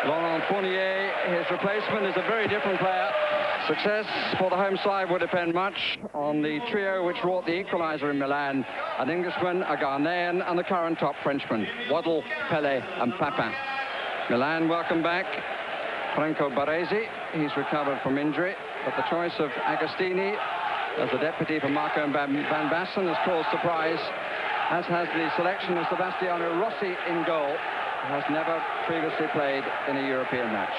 Laurent Fournier, his replacement, is a very different player. Success for the home side will depend much on the trio which wrought the equaliser in Milan: an Englishman, a Ghanaian, and the current top Frenchman, Waddle, Pelé, and Papin. Milan welcome back Franco Baresi. He's recovered from injury, but the choice of Agostini as the deputy for Marco Van Basten has caused surprise, as has the selection of Sebastiano Rossi in goal, who has never previously played in a European match.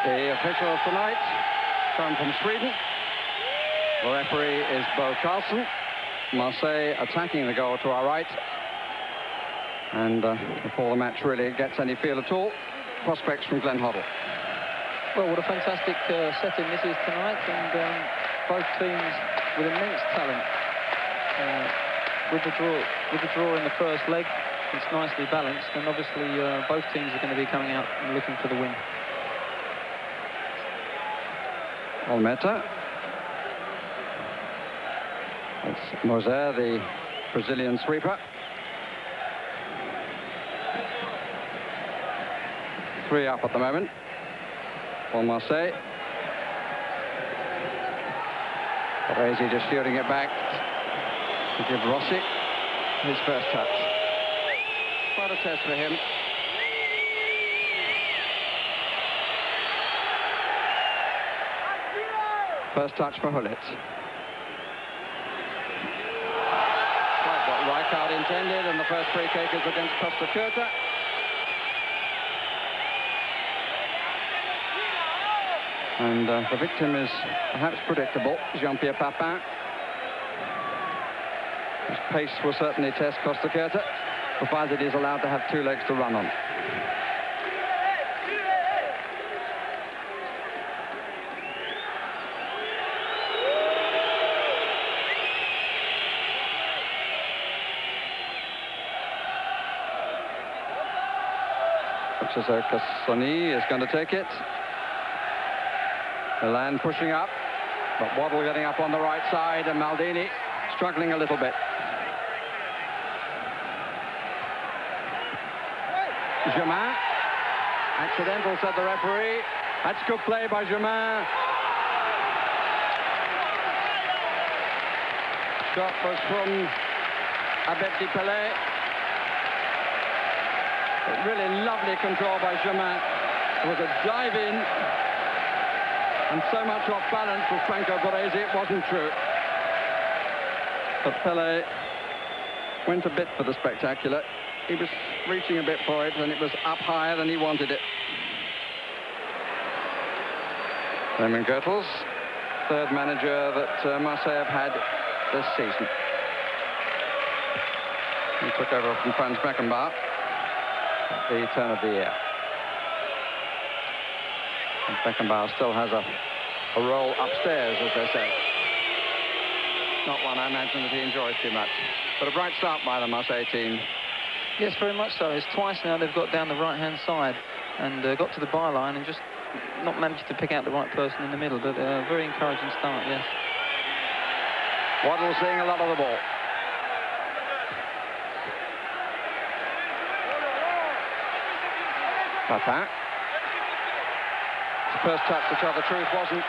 The officials tonight come from Sweden. The referee is Bo Carlson. Marseille attacking the goal to our right. And before the match really gets any feel at all, prospects from Glenn Hoddle. Well, what a fantastic setting this is tonight, and both teams with immense talent. With the draw in the first leg, it's nicely balanced, and obviously both teams are going to be coming out and looking for the win. Olmeta. It's Moser, the Brazilian sweeper. 3 up at the moment for Marseille. Baresi just shooting it back to give Rossi his first touch. Quite a test for him. First touch for Hullet. Quite what Rijkaard intended, and the first free kick is against Costa Curta. And the victim is perhaps predictable, Jean-Pierre Papin. His pace will certainly test Costa Curta, provided he's allowed to have 2 legs to run on. Cassoni is going to take it. Milan pushing up, but Waddle getting up on the right side, and Maldini struggling a little bit. Germain. Accidental, said the referee. That's good play by Germain. Shot was from Abedi Pelé. Really lovely control by Germain. It was a dive in, and so much off balance with Franco Baresi, it wasn't true. But Pelé went a bit for the spectacular. He was reaching a bit for it, and it was up higher than he wanted it. Raymond Goethals, third manager that Marseille have had this season. He took over from Franz Beckenbauer at the turn of the year. And Beckenbauer still has a role upstairs, as they say. Not one I imagine that he enjoys too much. But a bright start by the Marseille team. Yes, very much so. It's twice now they've got down the right-hand side and got to the byline and just not managed to pick out the right person in the middle. But a very encouraging start, yes. Waddle seeing a lot of the ball. Papin. His first touch, to tell the truth, wasn't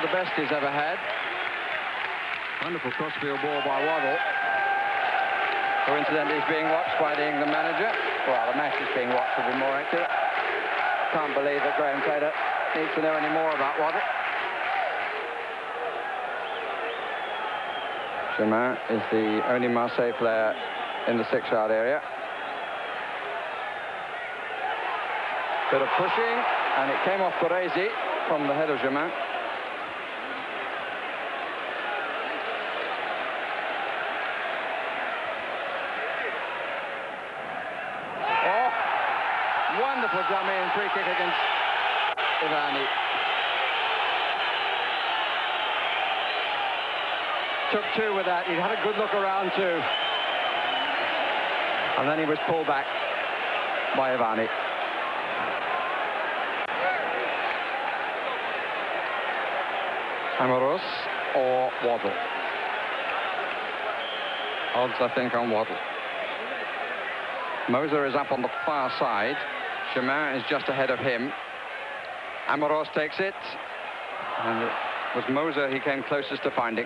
the best he's ever had. Wonderful crossfield ball by Waddle, who incidentally is being watched by the England manager. Well, the match is being watched, would be more accurate. Can't believe that Graham Taylor needs to know any more about Waddle. Germain is the only Marseille player in the 6-yard area. Bit of pushing, and it came off Baresi from the head of Germain. Oh, wonderful dummy and free kick against Ivani. Took 2 with that. He had a good look around too. And then he was pulled back by Ivani. Amoros or Waddle? Odds, I think, on Waddle. Moser is up on the far side. Germain is just ahead of him. Amoros takes it. And it was Moser he came closest to finding.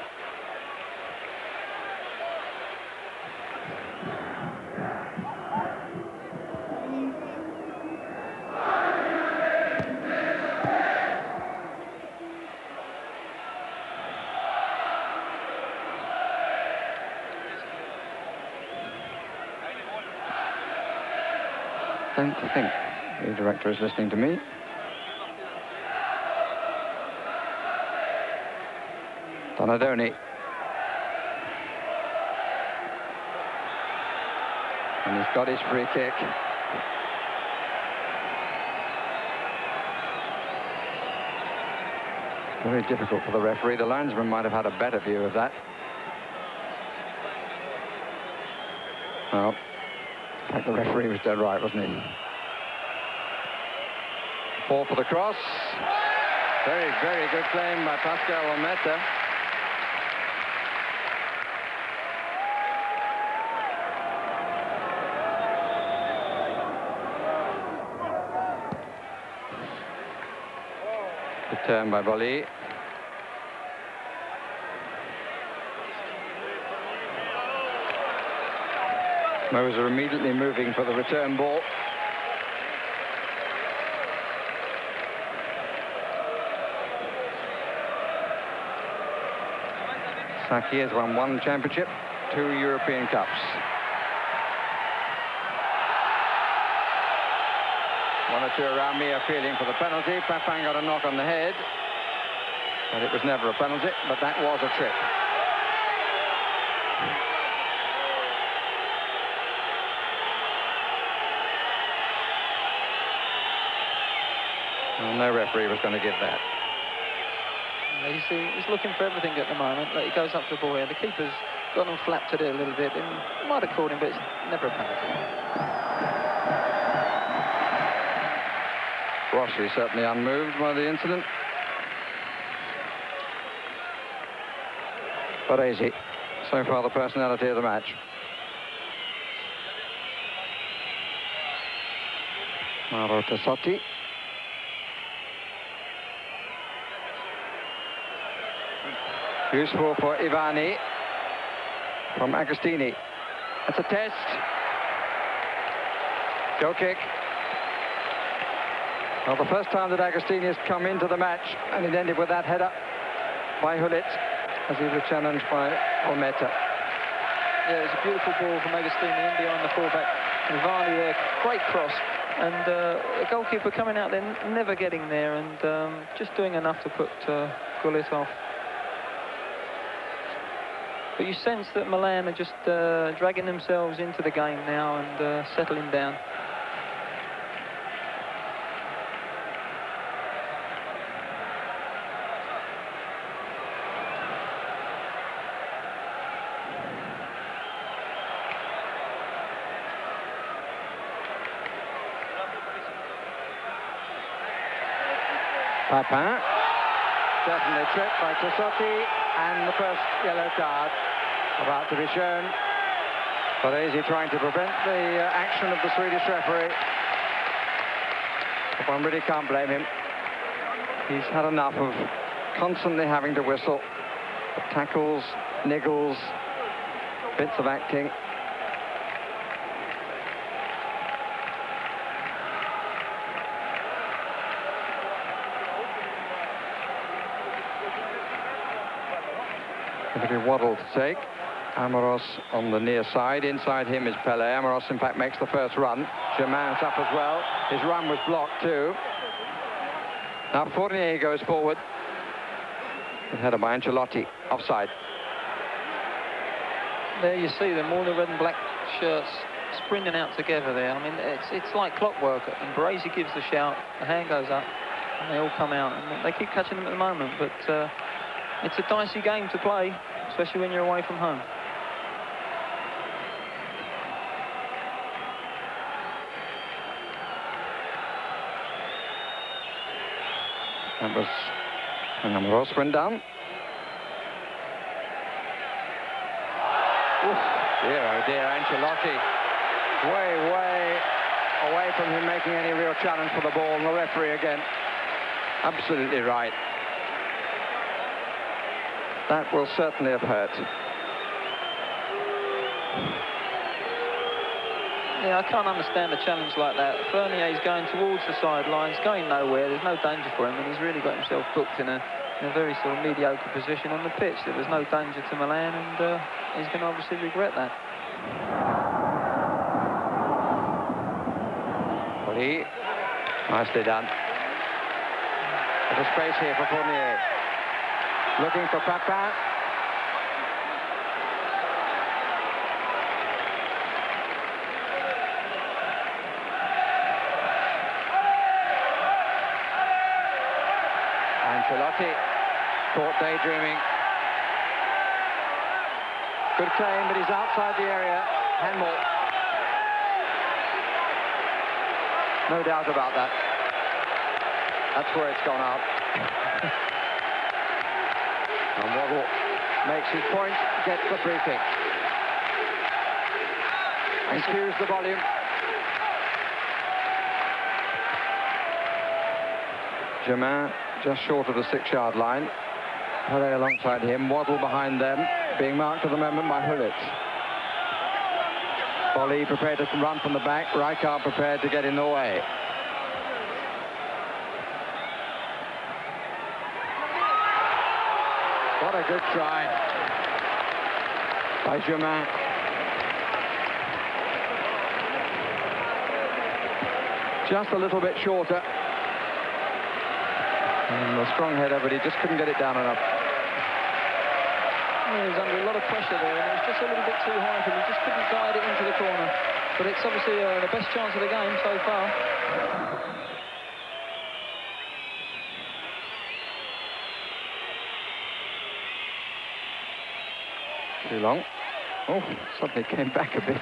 I don't think the director is listening to me. Donadoni. And he's got his free kick. Very difficult for the referee. The linesman might have had a better view of that. Well, in fact, the referee was dead right, wasn't he? Ball for the cross. Very, very good claim by Pascal Olmeta. Good turn by Bolly. Moser immediately moving for the return ball. Saki has won 1 championship, 2 European Cups. One or two around me are feeling for the penalty. Papin got a knock on the head, but it was never a penalty, but that was a trip. Well, no referee was going to give that. He's looking for everything at the moment. Like, he goes up to the ball here. The keeper's got him flapped at it a little bit. It might have caught him, but it's never a penalty. Rossi certainly unmoved by the incident. Baresi, so far the personality of the match. Mauro Tassotti. Useful for Ivani from Agostini. It's a test. Goal kick. Well, the first time that Agostini has come into the match, and it ended with that header by Hullit as he was challenged by Olmeta. Yeah, it was a beautiful ball from Agostini in behind the fullback. Ivani there, great cross. And the goalkeeper coming out there, never getting there, and just doing enough to put Gullit off. But you sense that Milan are just dragging themselves into the game now and settling down. Papin, definitely tripped by Tassotti, and the first yellow card about to be shown. Baresi trying to prevent the action of the Swedish referee. But one really can't blame him. He's had enough of constantly having to whistle. Tackles, niggles, bits of acting. It'll be Waddle to take. Amoros on the near side. Inside him is Pele. Amoros, in fact, makes the first run. Germain's up as well. His run was blocked, too. Now Fournier goes forward. Good header by Ancelotti. Offside. There you see them, all the red and black shirts sprinting out together there. I mean, it's like clockwork. And Baresi gives the shout, the hand goes up, and they all come out. And they keep catching them at the moment, but it's a dicey game to play, especially when you're away from home. That was Amoros went down. Oof, dear, oh dear, Ancelotti way away from him making any real challenge for the ball, and the referee again absolutely right. That will certainly have hurt. Yeah, I can't understand a challenge like that. Fernier's going towards the sidelines, going nowhere. There's no danger for him, and he's really got himself booked in a very sort of mediocre position on the pitch. There was no danger to Milan, and he's going to obviously regret that. Oli, nicely done. There's a space here for Fournier. Looking for Papin. Ancelotti caught daydreaming. Good claim, but he's outside the area. Handball. No doubt about that. That's where it's gone out. And Waddle makes his point, gets the free kick. And cues the volume. Germain just short of the 6-yard line. Pelé alongside him, Waddle behind them, being marked at the moment by Hullet. Bolly prepared to run from the back, Rijkaard prepared to get in the way. What a good try by Germain. Just a little bit shorter. And a strong header, but he just couldn't get it down enough. He was under a lot of pressure there, and it was just a little bit too high for him. He just couldn't guide it into the corner. But it's obviously the best chance of the game so far. Too long. Oh, suddenly came back a bit.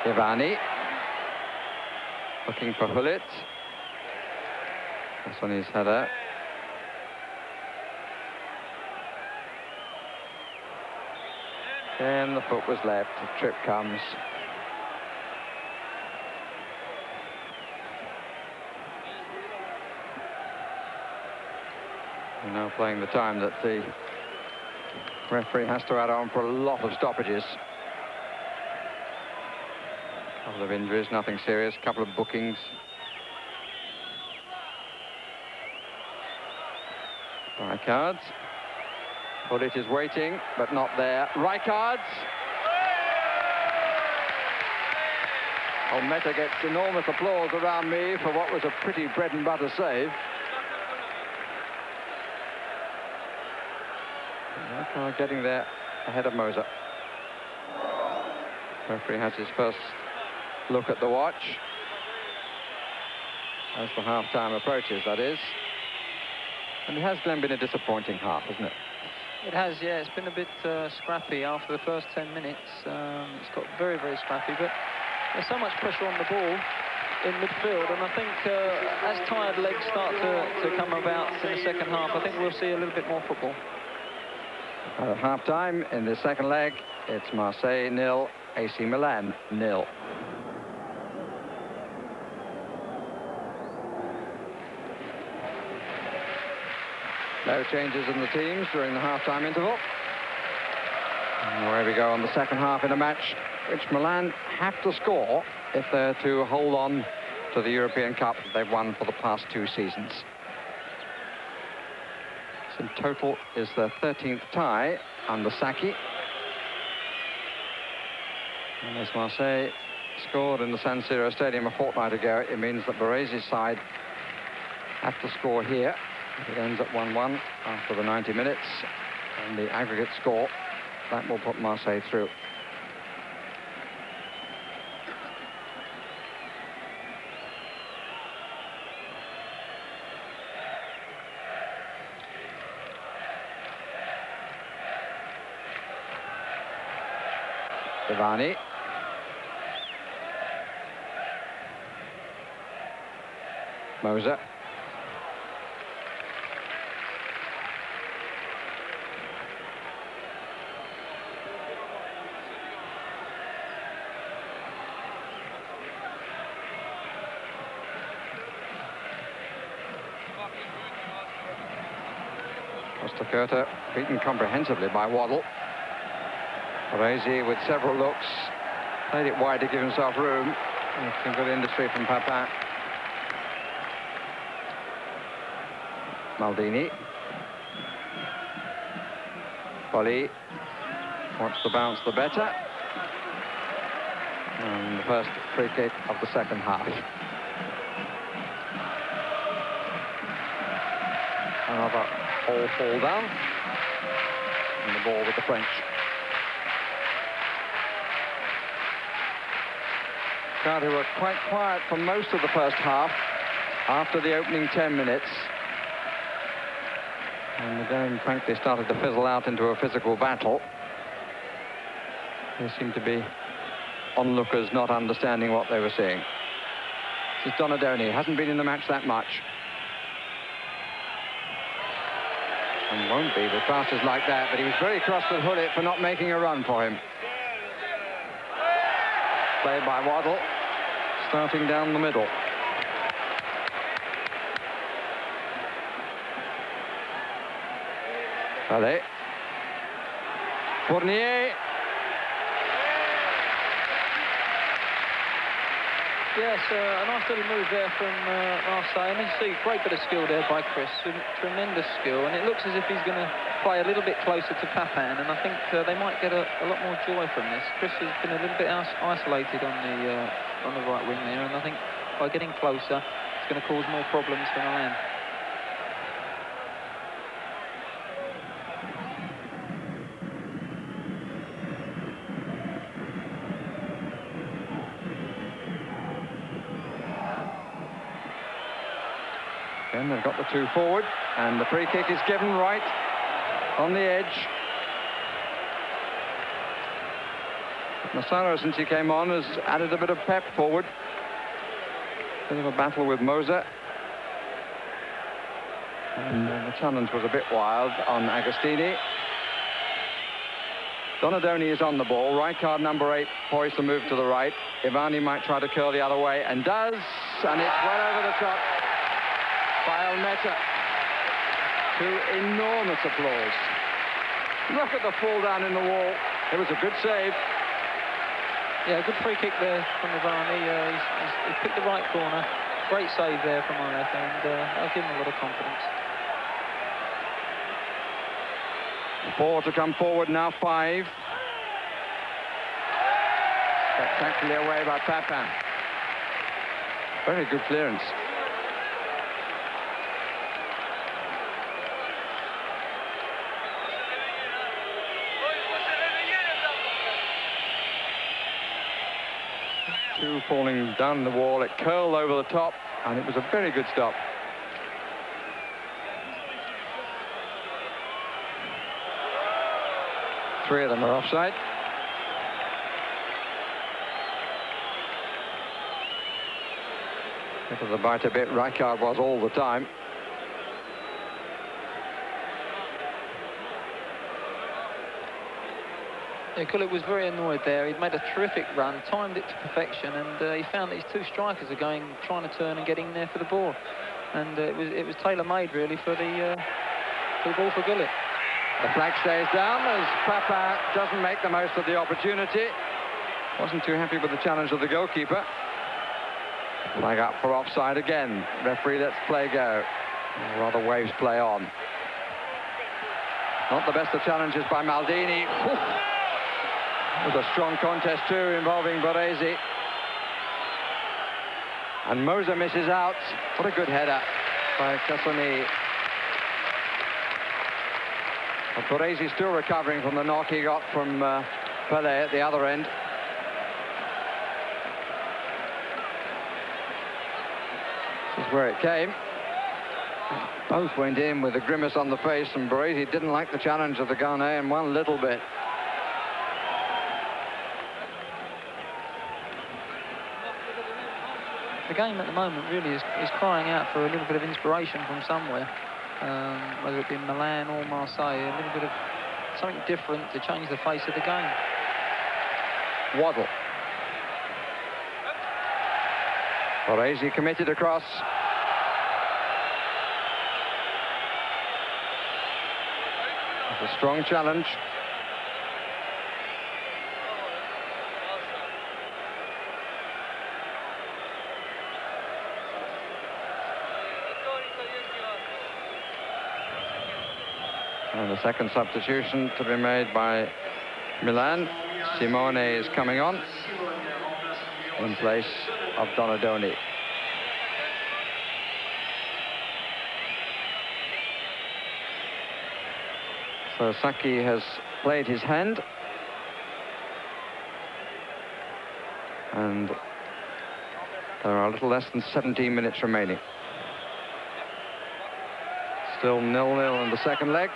Ivani looking for Hullet. That's on his header. And the foot was left. The trip comes. We're now playing the time that the referee has to add on for a lot of stoppages. A couple of injuries, nothing serious, a couple of bookings. Rijkaard. Hullet is waiting, but not there. Rijkaard. Olmeta gets enormous applause around me for what was a pretty bread and butter save. Rijkaard getting there ahead of Moser. Referee has his first look at the watch. As the half-time approaches, that is. And it has then been a disappointing half, hasn't it? It has, yeah. It's been a bit scrappy after the first 10 minutes. It's got very, very scrappy, but there's so much pressure on the ball in midfield, and I think as tired legs start to come about in the second half, I think we'll see a little bit more football. At half-time in the second leg, it's Marseille 0, AC Milan 0. No changes in the teams during the half-time interval. And away we go on the second half in a match which Milan have to score if they're to hold on to the European Cup they've won for the past 2 seasons. This in total is their 13th tie under Sacchi. And as Marseille scored in the San Siro Stadium a fortnight ago, it means that Baresi's side have to score here. It ends at 1-1 after the 90 minutes, and the aggregate score, that will put Marseille through. Ivani. Moser. Costa beaten comprehensively by Waddle. Baresi with several looks. Played it wide to give himself room. Some good industry from Papin. Maldini. Polly wants to bounce the better. And the first free kick of the second half. Another all fall down. And the ball with the French. Crowd who were quite quiet for most of the first half after the opening 10 minutes. And the game, frankly, started to fizzle out into a physical battle. There seemed to be onlookers not understanding what they were seeing. This is Donadoni. Hasn't been in the match that much. And won't be with passes like that, but he was very cross with Hullet for not making a run for him. Played by Waddle, starting down the middle. Allez. Fournier. Yes, a nice little move there from Marseille. And you see, great bit of skill there by Chris. Tremendous skill. And it looks as if he's going to play a little bit closer to Papin. And I think they might get a lot more joy from this. Chris has been a little bit isolated on the right wing there. And I think by getting closer, it's going to cause more problems for Milan. Again, they've got the two forward, and the free kick is given right on the edge. Massaro, since he came on, has added a bit of pep forward. Bit of a battle with Moser. And the challenge was a bit wild on Agostini. Donadoni is on the ball. Right card number 8 poised to move to the right. Ivani might try to curl the other way, and does, and it's well over the top by Almeta, to enormous applause. Look at the fall down in the wall. It was a good save. Yeah, good free kick there from Ivani. He's picked the right corner. Great save there from Almeta, and I'll give him a lot of confidence. 4 to come forward now, 5. Spectacularly away by Papin. Very good clearance. Two falling down the wall. It curled over the top, and it was a very good stop. Three of them are offside. Bit of the bite a bit. Rijkaard was all the time. Yeah, Gullit was very annoyed there. He'd made a terrific run, timed it to perfection, and he found that his two strikers are trying to turn and get in there for the ball. And it was tailor-made really for the ball for Gullit. The flag stays down as Papin doesn't make the most of the opportunity. Wasn't too happy with the challenge of the goalkeeper. Flag up for offside again. Referee lets play go. Or rather waves play on. Not the best of challenges by Maldini. It was a strong contest too, involving Baresi. And Moser misses out. What a good header by Cassoni. But Baresi still recovering from the knock he got from Pele at the other end. This is where it came. Both went in with a grimace on the face, and Baresi didn't like the challenge of the Ghanaian one little bit. the game at the moment really is crying out for a little bit of inspiration from somewhere, whether it be Milan or Marseille, a little bit of something different to change the face of the game. Waddle. Baresi committed across. It's a strong challenge. And the second substitution to be made by Milan. Simone is coming on in place of Donadoni. So Saki has played his hand. And there are a little less than 17 minutes remaining. Still 0-0 in the second leg.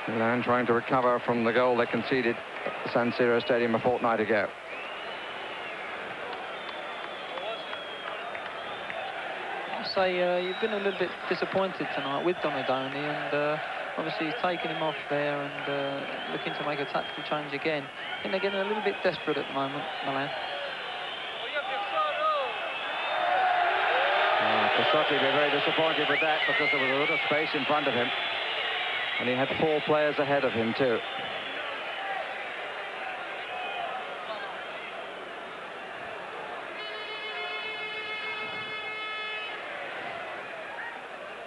Milan trying to recover from the goal they conceded at the San Siro Stadium a fortnight ago. I'll say you've been a little bit disappointed tonight with Donadoni, and obviously he's taken him off there and looking to make a tactical change again. I think they're getting a little bit desperate at the moment, Milan. Cassotti will be very disappointed with that, because there was a lot of space in front of him. And he had 4 players ahead of him too.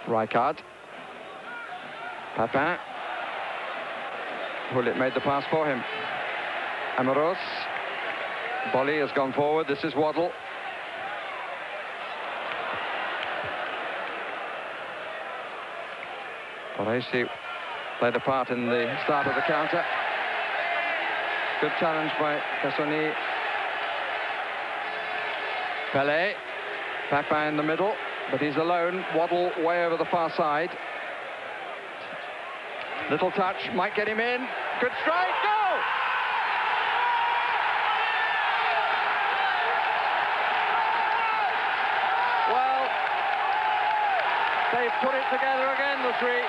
Rijkaard. Papin. Hullet made the pass for him. Amoros. Bolly has gone forward. This is Waddle. Baresi played a part in the start of the counter. Good challenge by Cassoni. Pelé. Papin in the middle, but he's alone. Waddle way over the far side. Little touch, might get him in. Good strike, goal! Well, they've put it together again, the three.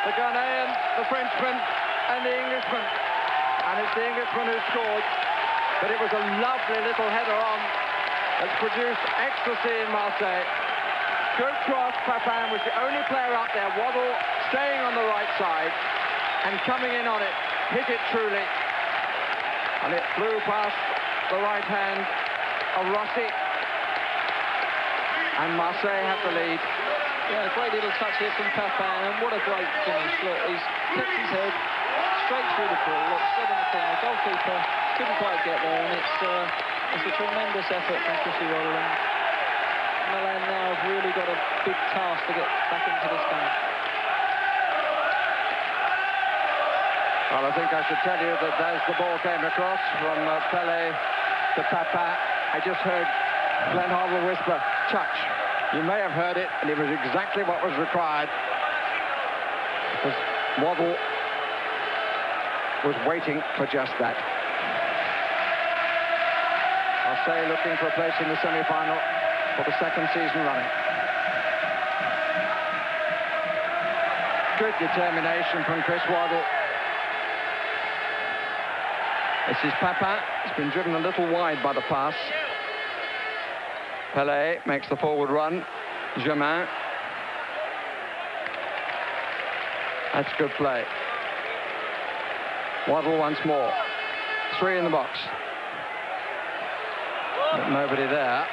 The Ghanaian, the Frenchman, and the Englishman. And it's the Englishman who scored. But it was a lovely little header on that's produced ecstasy in Marseille. Good cross. Papin was the only player up there. Waddle staying on the right side and coming in on it. Hit it truly. And it flew past the right hand of Rossi. And Marseille had the lead. Yeah, a great little touch here from Papin, and what a great finish. Look, he's kept his head straight through the ball. Look, straight in the corner. The goalkeeper couldn't quite get there, and it's a tremendous effort from Chrissy Waddle. And Milan now have really got a big task to get back into this game. Well, I think I should tell you that as the ball came across from Pelé to Papin, I just heard Glenn Hoddle whisper, touch. You may have heard it, and it was exactly what was required. Because Waddle was waiting for just that. Marseille looking for a place in the semi-final for the second season running. Good determination from Chris Waddle. This is Papin. He's been driven a little wide by the pass. Pelé makes the forward run. Germain. That's good play. Waddle once more. 3 in the box. But nobody there.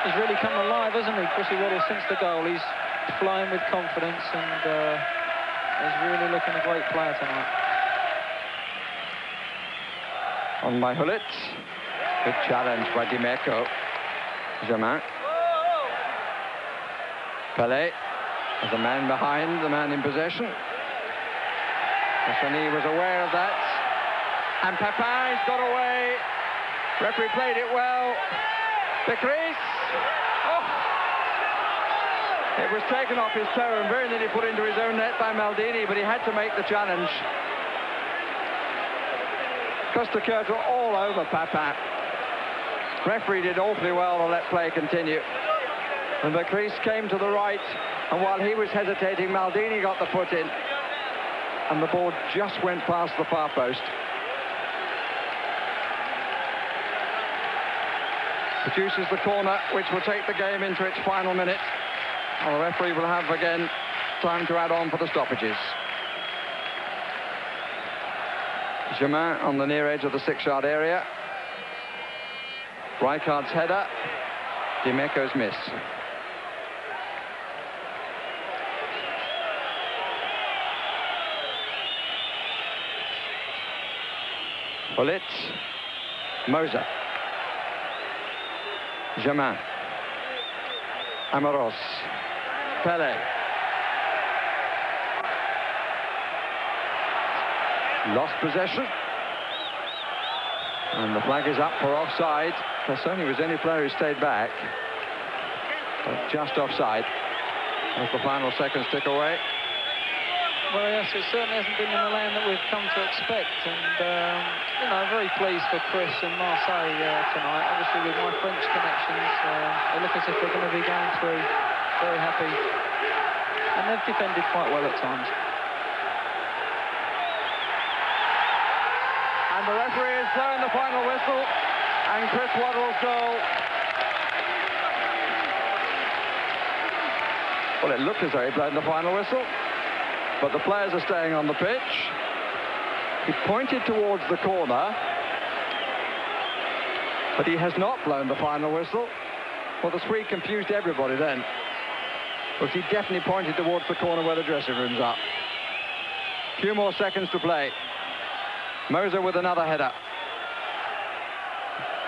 He's really come alive, hasn't he, Chrissy Waddle, since the goal. He's flying with confidence, and he's really looking a great player tonight. On by Hullet. Good challenge by Dimeco. Germain. Pelé. There's a man behind, the man in possession. Cassoni was aware of that. And Papin's got away. Referee played it well. Becris. Oh! It was taken off his toe and very nearly put into his own net by Maldini, but he had to make the challenge. Costa Curta all over Papin. Referee did awfully well to let play continue. And the crease came to the right, and while he was hesitating, Maldini got the foot in, and the ball just went past the far post. Produces the corner, which will take the game into its final minute. And the referee will have, again, time to add on for the stoppages. Germain on the near edge of the 6-yard area. Rijkaard's header. Dimeco's miss. Bullet. Moser. Germain. Amaros. Pele. Lost possession. And the flag is up for offside. There certainly was any player who stayed back. But just offside. As the final seconds tick away. Well, yes, it certainly hasn't been the Milan that we've come to expect. And, you know, very pleased for Chris and Marseille tonight. Obviously, with my French connections, they look as if they're going to be going through very happy. And they've defended quite well at times. And the referee has blown the final whistle. And Chris Waddle's goal. Well, it looked as though he'd blown the final whistle. But the players are staying on the pitch. He pointed towards the corner. But he has not blown the final whistle. Well, the sweep confused everybody then. Because he definitely pointed towards the corner where the dressing rooms are. A few more seconds to play. Moser with another header.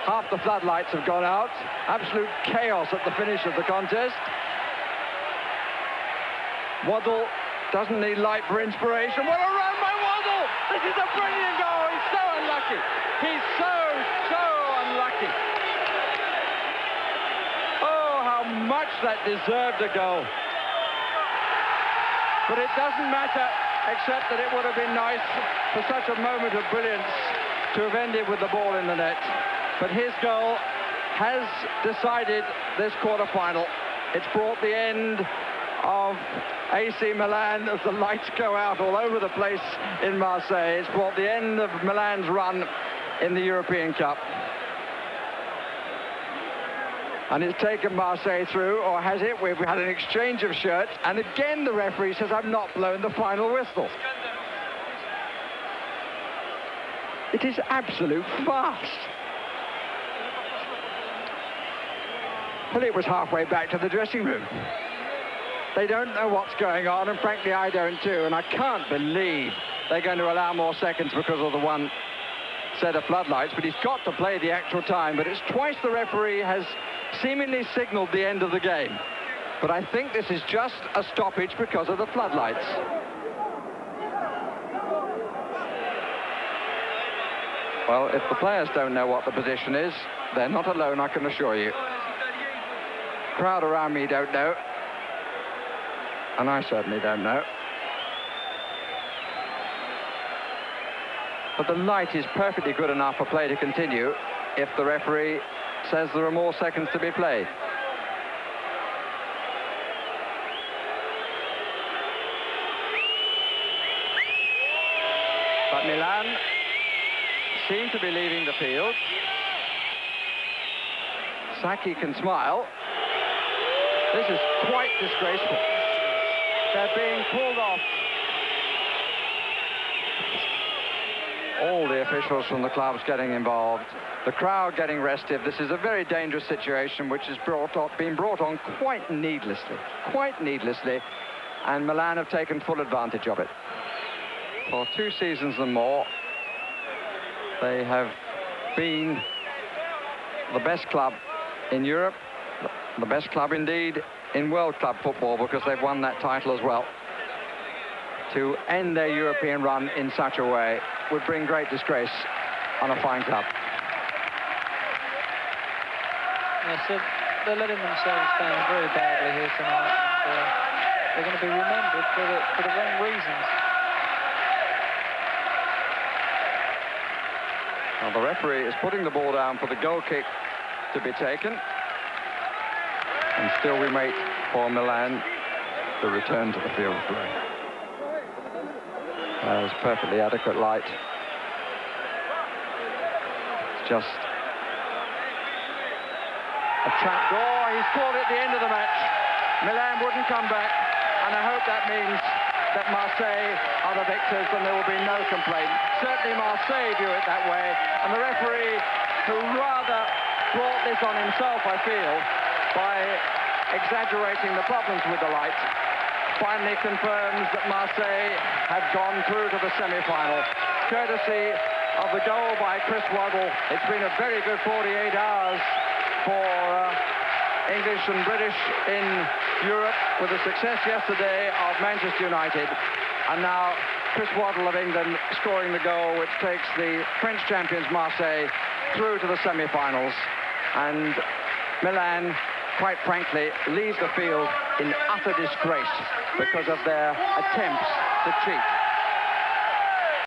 Half the floodlights have gone out. Absolute chaos at the finish of the contest. Waddle doesn't need light for inspiration. What a run by Waddle! This is a brilliant goal. He's so unlucky. He's so unlucky. Oh, how much that deserved a goal. But it doesn't matter, except that it would have been nice for such a moment of brilliance to have ended with the ball in the net. But his goal has decided this quarter-final. It's brought the end of AC Milan as the lights go out all over the place in Marseille. It's brought the end of Milan's run in the European Cup. And it's taken Marseille through, or has it? We've had an exchange of shirts, and again the referee says, I've not blown the final whistle. It is absolute farce. Well, it was halfway back to the dressing room. They don't know what's going on, and frankly, I don't too. And I can't believe they're going to allow more seconds because of the one set of floodlights. But he's got to play the actual time. But it's twice the referee has seemingly signaled the end of the game. But I think this is just a stoppage because of the floodlights. Well, if the players don't know what the position is, they're not alone, I can assure you. Crowd around me don't know. And I certainly don't know. But the light is perfectly good enough for play to continue if the referee says there are more seconds to be played. But Milan seem to be leaving the field. Sacchi can smile. This is quite disgraceful. They're being pulled off. All the officials from the clubs getting involved. The crowd getting restive. This is a very dangerous situation which has been brought on quite needlessly. Quite needlessly. And Milan have taken full advantage of it. For 2 seasons and more, they have been the best club in Europe, the best club indeed in World Club football, because they've won that title as well. To end their European run in such a way would bring great disgrace on a fine club. Yes, they're letting themselves down very badly here tonight. they're going to be remembered for the wrong reasons. Well, the referee is putting the ball down for the goal kick to be taken. And still we wait for Milan to return to the field of play. There's perfectly adequate light. It's just a trap door. He scored at the end of the match. Milan wouldn't come back, and I hope that means that Marseille are the victors and there will be no complaint. Certainly Marseille view it that way, and the referee, who rather brought this on himself, I feel, by exaggerating the problems with the light, finally confirms that Marseille have gone through to the semi-final, courtesy of the goal by Chris Waddle. It's been a very good 48 hours for English and British in Europe, with the success yesterday of Manchester United, and now Chris Waddle of England scoring the goal which takes the French champions Marseille through to the semi-finals. And Milan, quite frankly, leave the field in utter disgrace because of their attempts to cheat.